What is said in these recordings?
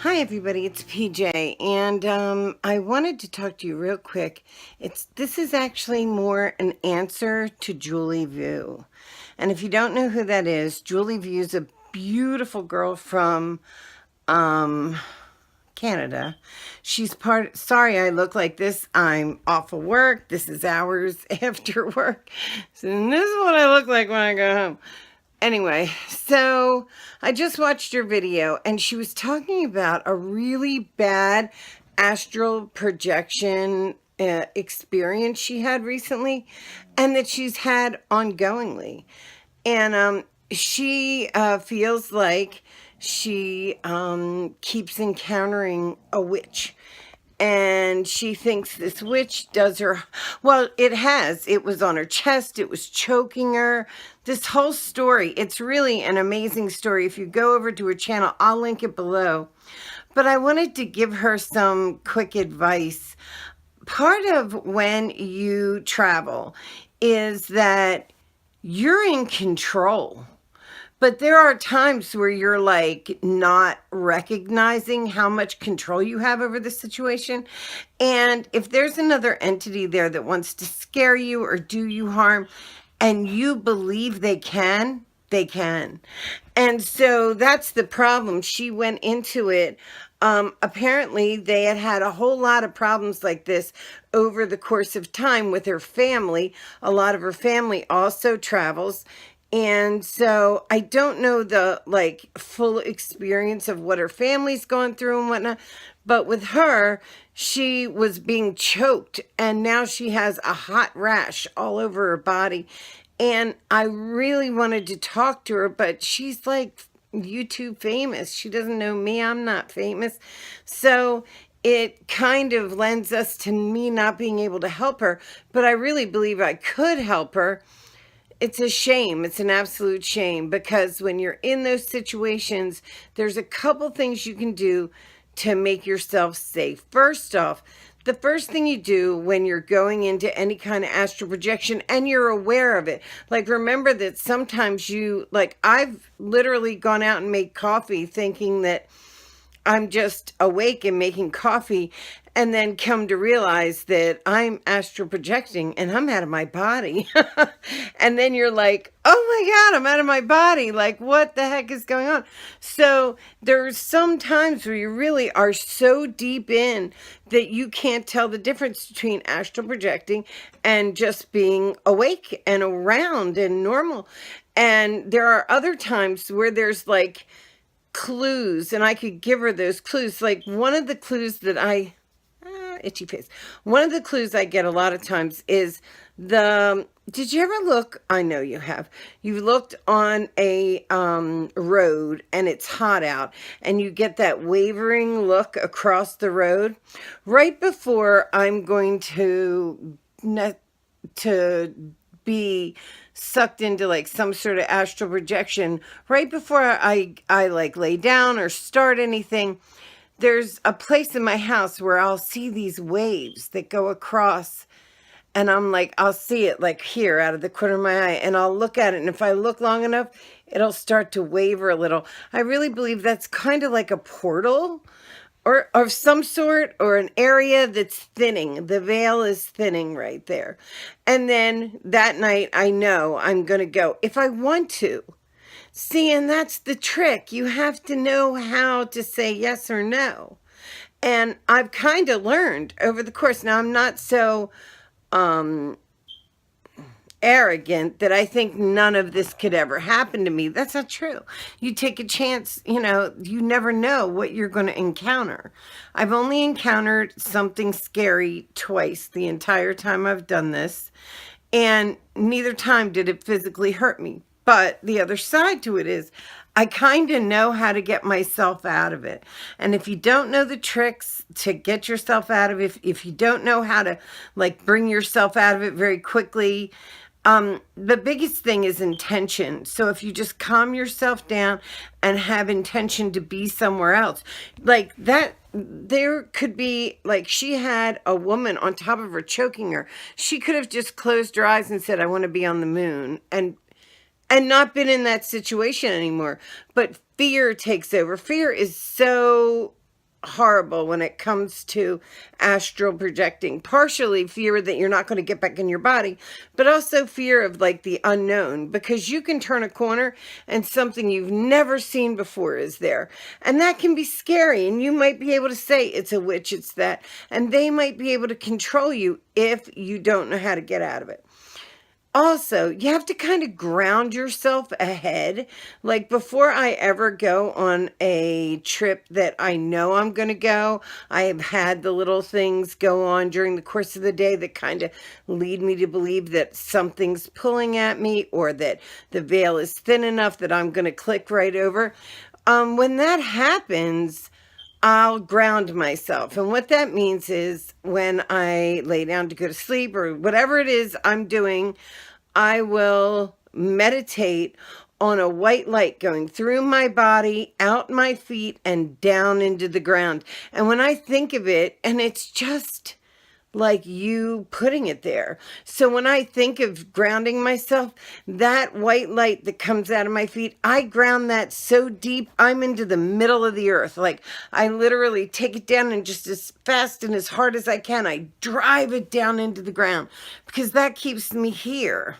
Hi everybody, it's PJ, and I wanted to talk to you real quick. This is actually more an answer to Julie Vu. And if you don't know who that is, Julie Vu is a beautiful girl from Canada. She's sorry I look like this. I'm off of work. This is hours after work. So this is what I look like when I go home. Anyway, so I just watched her video and she was talking about a really bad astral projection experience she had recently and that she's had ongoingly. And she feels like she keeps encountering a witch. And she thinks this witch does her, well, it was on her chest, it was choking her. This whole story, it's really an amazing story. If you go over to her channel, I'll link it below. But I wanted to give her some quick advice. Part of when you travel is that you're in control. But there are times where you're like not recognizing how much control you have over the situation. And if there's another entity there that wants to scare you or do you harm and you believe they can, they can. And so that's the problem. She went into it. Apparently they had a whole lot of problems like this over the course of time with her family. A lot of her family also travels. And so I don't know the like full experience of what her family's gone through and whatnot, but with her, she was being choked and now she has a hot rash all over her body. And I really wanted to talk to her, but she's like YouTube famous. She doesn't know me. I'm not famous. So it kind of lends us to me not being able to help her, but I really believe I could help her. It's a shame. It's an absolute shame because when you're in those situations, there's a couple things you can do to make yourself safe. First off, the first thing you do when you're going into any kind of astral projection and you're aware of it, like remember that sometimes I've literally gone out and made coffee thinking that I'm just awake and making coffee and then come to realize that I'm astral projecting and I'm out of my body. And then you're like, oh my God, I'm out of my body. Like, what the heck is going on? So there's some times where you really are so deep in that you can't tell the difference between astral projecting and just being awake and around and normal. And there are other times where there's like clues and I could give her those clues. Like one of the clues that itchy face. One of the clues I get a lot of times is did you ever look, I know you have, you looked on a road and it's hot out and you get that wavering look across the road right before I'm going to be sucked into like some sort of astral projection. Right before I like lay down or start anything, there's a place in my house where I'll see these waves that go across and I'm like, I'll see it like here out of the corner of my eye and I'll look at it. And if I look long enough, it'll start to waver a little. I really believe that's kind of like a portal or of some sort, or an area that's thinning. The veil is thinning right there. And then that night I know I'm going to go if I want to. See, and that's the trick. You have to know how to say yes or no. And I've kind of learned over the course. Now, I'm not so arrogant that I think none of this could ever happen to me. That's not true. You take a chance, you never know what you're going to encounter. I've only encountered something scary twice the entire time I've done this. And neither time did it physically hurt me. But the other side to it is I kind of know how to get myself out of it. And if you don't know the tricks to get yourself out of it, if you don't know how to like bring yourself out of it very quickly, the biggest thing is intention. So if you just calm yourself down and have intention to be somewhere else, like that, there could be like she had a woman on top of her choking her. She could have just closed her eyes and said, I want to be on the moon and not been in that situation anymore. But fear takes over. Fear is so horrible when it comes to astral projecting. Partially fear that you're not going to get back in your body, but also fear of like the unknown, because you can turn a corner and something you've never seen before is there. And that can be scary. And you might be able to say it's a witch, it's that. And they might be able to control you if you don't know how to get out of it. Also, you have to kind of ground yourself ahead. Like before I ever go on a trip that I know I'm going to go, I have had the little things go on during the course of the day that kind of lead me to believe that something's pulling at me, or that the veil is thin enough that I'm going to click right over. When that happens, I'll ground myself. And what that means is when I lay down to go to sleep or whatever it is I'm doing, I will meditate on a white light going through my body, out my feet, and down into the ground. And when I think of it, and it's just like you putting it there. So when I think of grounding myself, that white light that comes out of my feet, I ground that so deep, I'm into the middle of the earth. Like I literally take it down, and just as fast and as hard as I can, I drive it down into the ground, because that keeps me here.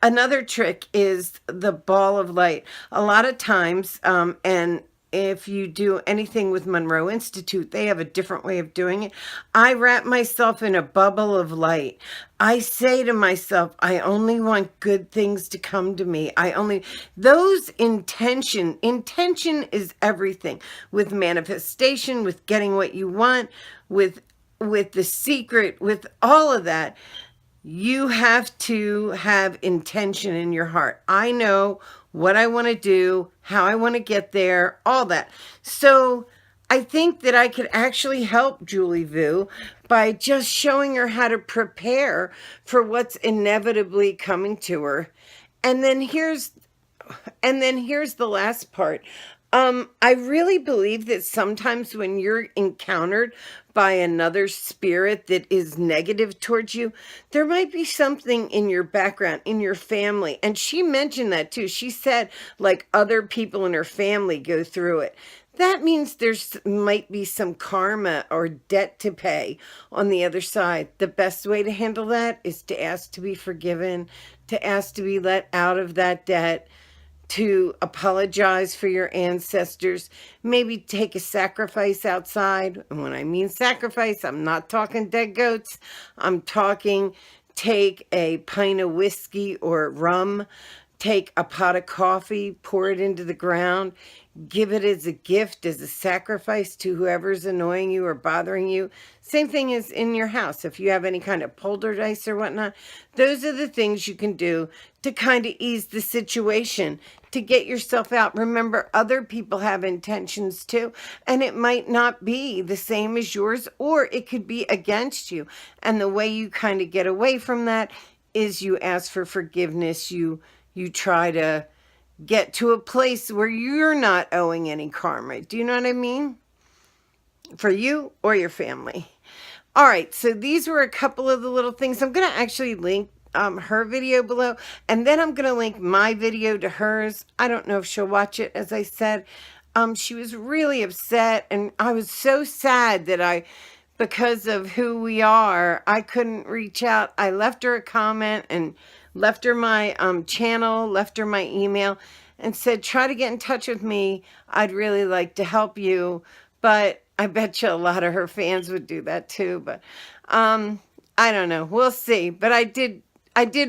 Another trick is the ball of light. A lot of times, and if you do anything with Monroe Institute, they have a different way of doing it. I wrap myself in a bubble of light. I say to myself, I only want good things to come to me. Intention is everything, with manifestation, with getting what you want, with the secret, with all of that. You have to have intention in your heart. I know what I want to do, how I want to get there, all that. So I think that I could actually help Julie Vu by just showing her how to prepare for what's inevitably coming to her. And then here's the last part. I really believe that sometimes when you're encountered by another spirit that is negative towards you, there might be something in your background, in your family. And she mentioned that too. She said like other people in her family go through it. That means there's might be some karma or debt to pay on the other side. The best way to handle that is to ask to be forgiven, to ask to be let out of that debt, to apologize for your ancestors, maybe take a sacrifice outside. And when I mean sacrifice, I'm not talking dead goats. I'm talking take a pint of whiskey or rum, take a pot of coffee, pour it into the ground, give it as a gift, as a sacrifice to whoever's annoying you or bothering you. Same thing as in your house. If you have any kind of poltergeist or whatnot, those are the things you can do to kind of ease the situation, to get yourself out. Remember, other people have intentions too, and it might not be the same as yours, or it could be against you. And the way you kind of get away from that is you ask for forgiveness. You try to get to a place where you're not owing any karma. Do you know what I mean? For you or your family. All right, so these were a couple of the little things. I'm going to actually link her video below, and then I'm going to link my video to hers. I don't know if she'll watch it. As I said, she was really upset, and I was so sad that because of who we are, I couldn't reach out. I left her a comment and left her my channel, left her my email, and said, try to get in touch with me. I'd really like to help you. But I bet you a lot of her fans would do that too. But I don't know. We'll see. But I did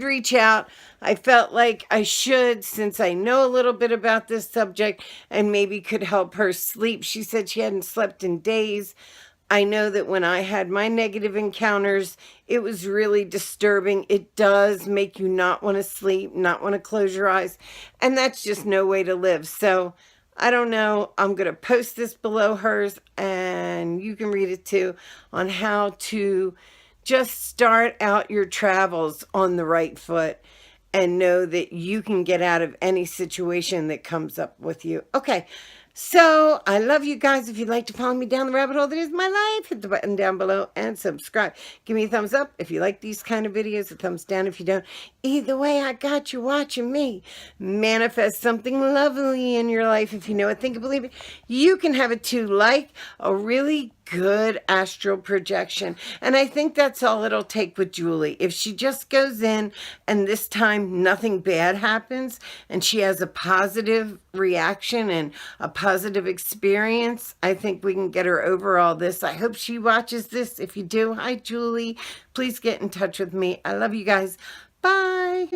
reach out. I felt like I should, since I know a little bit about this subject and maybe could help her sleep. She said she hadn't slept in days. I know that when I had my negative encounters, it was really disturbing. It does make you not want to sleep, not want to close your eyes. And that's just no way to live. So I don't know. I'm going to post this below hers, and you can read it too, on how to just start out your travels on the right foot and know that you can get out of any situation that comes up with you. Okay. So I love you guys. If you'd like to follow me down the rabbit hole that is my life, hit the button down below and subscribe. Give me a thumbs up if you like these kind of videos, a thumbs down if you don't. Either way, I got you watching me manifest something lovely in your life. If you know it, think and believe it. You can have it too, like a really good astral projection. And I think that's all it'll take with Julie. If she just goes in and this time nothing bad happens and she has a positive reaction and a positive experience, I think we can get her over all this. I hope she watches this. If you do, hi, Julie. Please get in touch with me. I love you guys. Bye.